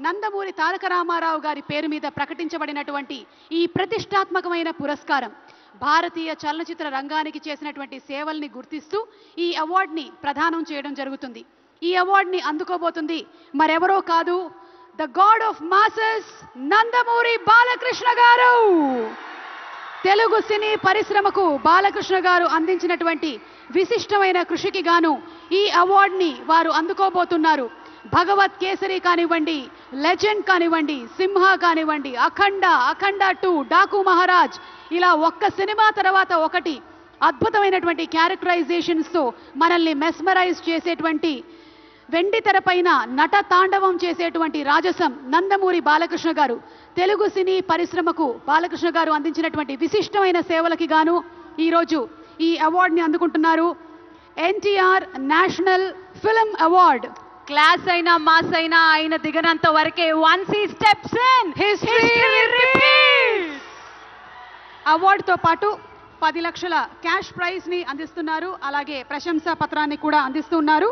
నందమూరి తారక రామారావు గారి పేరు మీద ప్రకటించబడినటువంటి ఈ ప్రతిష్టాత్మకమైన పురస్కారం భారతీయ చలనచిత్ర రంగానికి చేసినటువంటి సేవల్ని గుర్తిస్తూ ఈ అవార్డుని ప్రదానం చేయడం జరుగుతుంది. ఈ అవార్డుని అందుకోబోతుంది మరెవరో కాదు, the God of masses Nandamuri Balakrishna గారు. తెలుగు సినీ పరిశ్రమకు బాలకృష్ణ గారు అందించినటువంటి విశిష్టమైన కృషికి గాను ఈ అవార్డుని వారు అందుకోబోతున్నారు. భగవత్ కేసరి కానివ్వండి, లెజెండ్ కానివ్వండి, సింహ కానివ్వండి, అఖండ, అఖండ 2, డాకు మహారాజ్, ఇలా ఒక్క సినిమా తర్వాత ఒకటి అద్భుతమైనటువంటి క్యారెక్టరైజేషన్స్తో మనల్ని మెస్మరైజ్ చేసేటువంటి, వెండి తెరపైన నట తాండవం చేసేటువంటి రాజసం నందమూరి బాలకృష్ణ గారు. తెలుగు సినీ పరిశ్రమకు బాలకృష్ణ గారు అందించినటువంటి విశిష్టమైన సేవలకి గాను ఈరోజు ఈ అవార్డుని అందుకుంటున్నారు. NTR national film award. Class అయినా మాస్ అయినా ఆయన దిగనంత వరకే once he steps in history repeats. అవార్డుతో పాటు 10 లక్షల క్యాష్ ప్రైజ్ ని అందిస్తున్నారు. అలాగే ప్రశంసా పత్రాన్ని కూడా అందిస్తున్నారు.